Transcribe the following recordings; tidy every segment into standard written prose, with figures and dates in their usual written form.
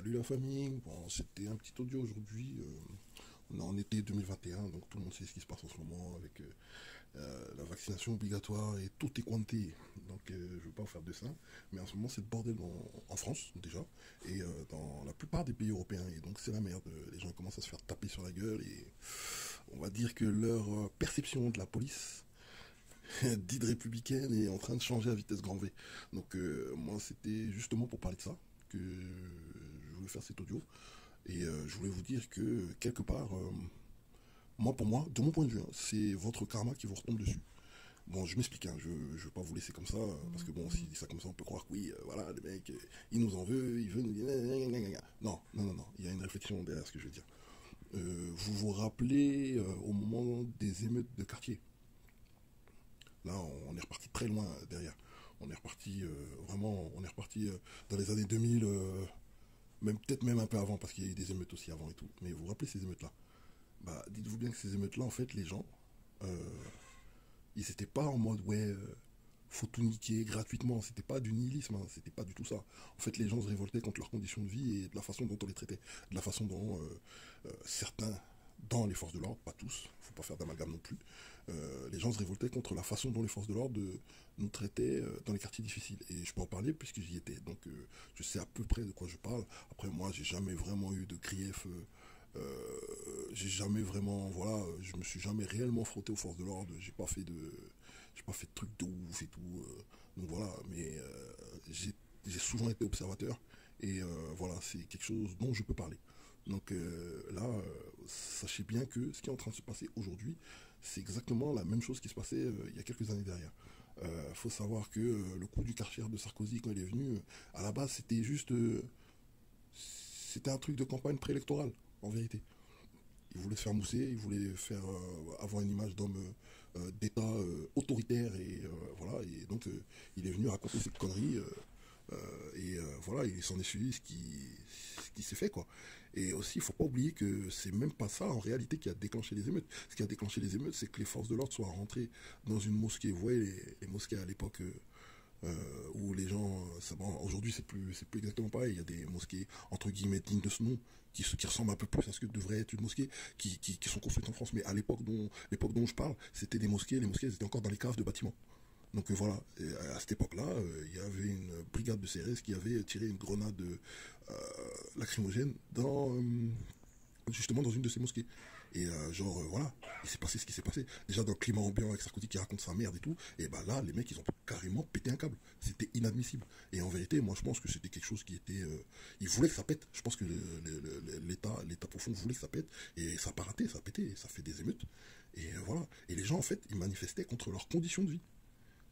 Salut la famille, bon, c'était un petit audio aujourd'hui. On est en été 2021, donc tout le monde sait ce qui se passe en ce moment avec la vaccination obligatoire et tout est compté. Donc je ne veux pas vous faire de ça, mais en ce moment c'est le bordel en France déjà et dans la plupart des pays européens. Et donc c'est la merde. Les gens commencent à se faire taper sur la gueule et on va dire que leur perception de la police dite républicaine est en train de changer à vitesse grand V. Donc moi c'était justement pour parler de ça que je voulais faire cet audio. Et je voulais vous dire que quelque part, moi pour moi, de mon point de vue, hein, c'est votre karma qui vous retombe dessus. Bon, je m'explique, hein, je ne vais pas vous laisser comme ça, parce que bon, s'il dit ça comme ça, on peut croire que oui, voilà, le mec, il nous en veut, il veut nous dire... Non, non, non, non, il y a une réflexion derrière ce que je veux dire. Vous vous rappelez au moment des émeutes de quartier. Là, on est reparti très loin derrière. On est reparti vraiment, on est reparti dans les années 2000, même peut-être même un peu avant, parce qu'il y a eu des émeutes aussi avant et tout. Mais vous vous rappelez ces émeutes-là? Bah, dites-vous bien que ces émeutes-là, en fait, les gens, euh, ils n'étaient pas en mode, ouais, faut tout niquer gratuitement. C'était pas du nihilisme, hein, c'était pas du tout ça. En fait, les gens se révoltaient contre leurs conditions de vie et de la façon dont on les traitait. De la façon dont certains, dans les forces de l'ordre, pas tous, faut pas faire d'amalgame non plus, les gens se révoltaient contre la façon dont les forces de l'ordre nous traitaient dans les quartiers difficiles. Et je peux en parler puisque j'y étais. Donc je sais à peu près de quoi je parle. Après, moi, j'ai jamais vraiment eu de grief. J'ai jamais vraiment, voilà, je me suis jamais réellement frotté aux forces de l'ordre. J'ai pas fait de trucs de ouf et tout. Donc voilà, mais j'ai souvent été observateur et voilà, c'est quelque chose dont je peux parler. Donc là, sachez bien que ce qui est en train de se passer aujourd'hui, c'est exactement la même chose qui se passait il y a quelques années derrière. Faut savoir que le coup du Karcher de Sarkozy quand il est venu, à la base c'était juste, c'était un truc de campagne préélectorale en vérité. Il voulait se faire mousser, il voulait faire avoir une image d'homme d'État autoritaire et voilà. Et donc il est venu raconter ses conneries et voilà, il s'en est suivi ce qui s'est fait quoi. Et aussi, il faut pas oublier que c'est même pas ça en réalité qui a déclenché les émeutes. Ce qui a déclenché les émeutes, c'est que les forces de l'ordre soient rentrées dans une mosquée. Vous voyez les mosquées à l'époque. Où les gens, bon, aujourd'hui c'est plus exactement pareil. Il y a des mosquées entre guillemets dignes de ce nom qui ressemblent un peu plus à ce que devrait être une mosquée qui sont construites en France. Mais à l'époque dont je parle, c'était des mosquées. Les mosquées étaient encore dans les caves de bâtiments. Donc voilà, et à cette époque-là, il y avait une brigade de CRS qui avait tiré une grenade lacrymogène justement dans une de ces mosquées. Et genre, voilà, il s'est passé ce qui s'est passé. Déjà dans le climat ambiant avec Sarkozy qui raconte sa merde et tout, et bah là, les mecs, ils ont carrément pété un câble. C'était inadmissible. Et en vérité, moi, je pense que c'était quelque chose qui était... ils voulaient que ça pète. Je pense que l'État profond voulait que ça pète. Et ça n'a pas raté, ça a pété, et ça fait des émeutes. Et voilà. Et les gens, en fait, ils manifestaient contre leurs conditions de vie.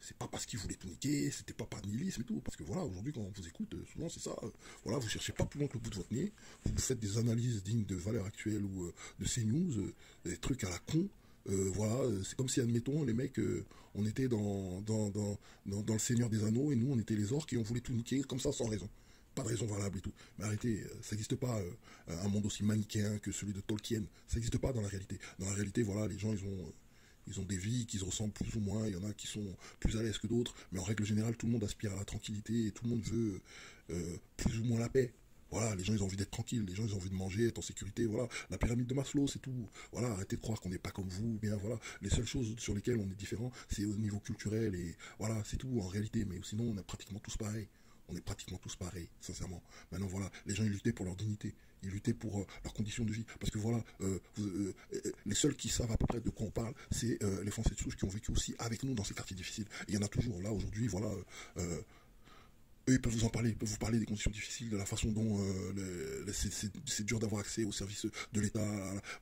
C'est pas parce qu'ils voulaient tout niquer, c'était pas par nihilisme et tout. Parce que voilà, aujourd'hui, quand on vous écoute, souvent c'est ça. Voilà, vous cherchez pas plus loin que le bout de votre nez. Vous faites des analyses dignes de valeurs actuelles ou de CNews, des trucs à la con. Voilà, c'est comme si, admettons, les mecs, on était dans le Seigneur des Anneaux et nous, on était les orques et on voulait tout niquer comme ça sans raison. Pas de raison valable et tout. Mais arrêtez, ça n'existe pas un monde aussi manichéen que celui de Tolkien. Ça n'existe pas dans la réalité. Dans la réalité, voilà, les gens, ils ont des vies qui se ressemblent plus ou moins, il y en a qui sont plus à l'aise que d'autres, mais en règle générale, tout le monde aspire à la tranquillité et tout le monde veut plus ou moins la paix. Voilà, les gens ils ont envie d'être tranquilles, les gens ils ont envie de manger, être en sécurité, voilà. La pyramide de Maslow, c'est tout. Voilà, arrêtez de croire qu'on n'est pas comme vous, bien voilà. Les seules choses sur lesquelles on est différent, c'est au niveau culturel et voilà, c'est tout en réalité, mais sinon on est pratiquement tous pareils. On est pratiquement tous pareils, sincèrement. Maintenant, voilà, les gens, ils luttaient pour leur dignité. Ils luttaient pour leurs conditions de vie. Parce que voilà, les seuls qui savent à peu près de quoi on parle, c'est les Français de souche qui ont vécu aussi avec nous dans ces quartiers difficiles. Et il y en a toujours là, aujourd'hui, voilà. Eux, ils peuvent vous en parler, ils peuvent vous parler des conditions difficiles, de la façon dont c'est dur d'avoir accès aux services de l'État.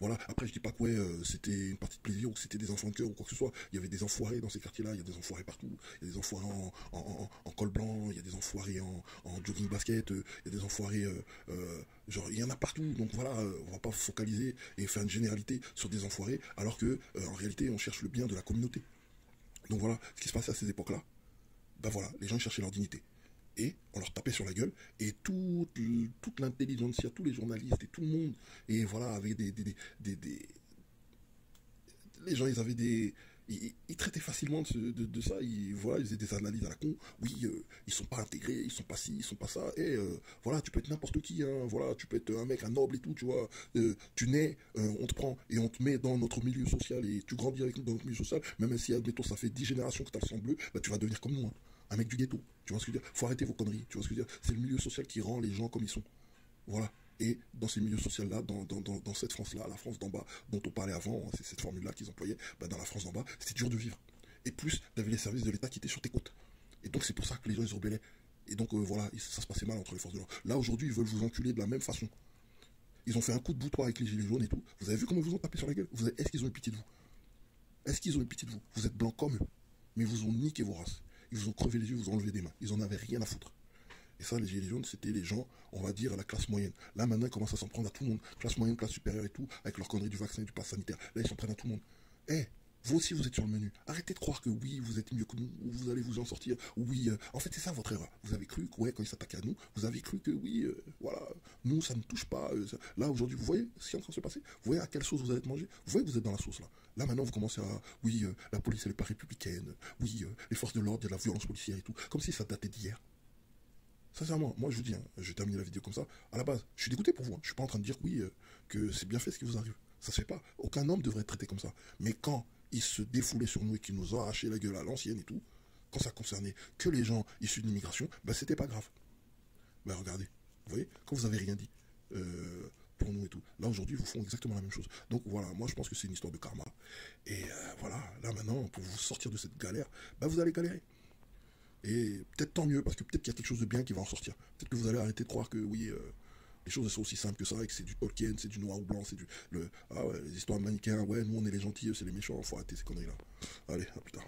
Voilà. Après, je dis pas que ouais, c'était une partie de plaisir ou que c'était des enfants de cœur ou quoi que ce soit. Il y avait des enfoirés dans ces quartiers-là, il y a des enfoirés partout. Il y a des enfoirés en col blanc, il y a des enfoirés en jogging basket, il y a des enfoirés, genre, il y en a partout. Donc voilà, on va pas focaliser et faire une généralité sur des enfoirés, alors que en réalité, on cherche le bien de la communauté. Donc voilà, ce qui se passait à ces époques-là, ben voilà, les gens cherchaient leur dignité et on leur tapait sur la gueule et toute l'intelligentsia, tous les journalistes et tout le monde et voilà avec les gens ils avaient Ils traitaient facilement de ça, voilà, ils faisaient des analyses à la con, oui, ils sont pas intégrés, ils sont pas ci, ils sont pas ça, et voilà, tu peux être n'importe qui, hein, voilà, tu peux être un mec, un noble et tout, tu vois, tu nais, on te prend et on te met dans notre milieu social, et tu grandis avec nous dans notre milieu social, même si, admettons, ça fait 10 générations que tu as le sang bleu, bah, tu vas devenir comme nous, hein, un mec du ghetto, tu vois ce que je veux dire, faut arrêter vos conneries, tu vois ce que je veux dire, c'est le milieu social qui rend les gens comme ils sont, voilà. Et dans ces milieux sociaux-là, dans cette France-là, la France d'en bas, dont on parlait avant, c'est cette formule-là qu'ils employaient, bah dans la France d'en bas, c'était dur de vivre. Et plus, tu avais les services de l'État qui étaient sur tes côtes. Et donc c'est pour ça que les gens ils se rebellaient. Et donc voilà, ça se passait mal entre les forces de l'ordre. Là aujourd'hui, ils veulent vous enculer de la même façon. Ils ont fait un coup de boutoir avec les gilets jaunes et tout. Vous avez vu comment ils vous ont tapé sur la gueule? Est-ce qu'ils ont eu pitié de vous? Est-ce qu'ils ont eu pitié de vous? Vous êtes blancs comme eux. Mais ils vous ont niqué vos races. Ils vous ont crevé les yeux, ils vous ont enlevé des mains. Ils en avaient rien à foutre. Et ça, les gilets jaunes, c'était les gens, on va dire, la classe moyenne. Là, maintenant, ils commencent à s'en prendre à tout le monde. Classe moyenne, classe supérieure et tout, avec leur connerie du vaccin et du pass sanitaire. Là, ils s'en prennent à tout le monde. Eh, vous aussi, vous êtes sur le menu. Arrêtez de croire que oui, vous êtes mieux que nous, ou vous allez vous en sortir. Oui, en fait, c'est ça votre erreur. Vous avez cru que, ouais, quand ils s'attaquaient à nous, vous avez cru que oui, voilà, nous, ça ne touche pas. Là, aujourd'hui, vous voyez ce qui est en train de se passer? Vous voyez à quelle sauce vous allez être mangé? Vous voyez que vous êtes dans la sauce, là. Là, maintenant, vous commencez à, oui, la police, elle n'est pas républicaine. Oui, les forces de l'ordre, il y a de la violence policière et tout. Comme si ça datait d'hier. Sincèrement, moi je vous dis, hein, je vais terminer la vidéo comme ça. À la base, je suis dégoûté pour vous. Hein. Je suis pas en train de dire oui, que c'est bien fait ce qui vous arrive. Ça se fait pas. Aucun homme devrait être traité comme ça. Mais quand ils se défoulaient sur nous et qu'ils nous ont arraché la gueule à l'ancienne et tout, quand ça concernait que les gens issus de l'immigration, bah c'était pas grave. Bah regardez, vous voyez, quand vous avez rien dit pour nous et tout, là aujourd'hui ils vous font exactement la même chose. Donc voilà, moi je pense que c'est une histoire de karma. Et voilà, là maintenant, pour vous sortir de cette galère, bah vous allez galérer. Et peut-être tant mieux, parce que peut-être qu'il y a quelque chose de bien qui va en sortir. Peut-être que vous allez arrêter de croire que oui, les choses sont aussi simples que ça, et que c'est du Tolkien, c'est du noir ou blanc, c'est du. Ah ouais, les histoires de manichéens, ouais, nous on est les gentils, c'est les méchants, faut arrêter ces conneries-là. Allez, à plus tard.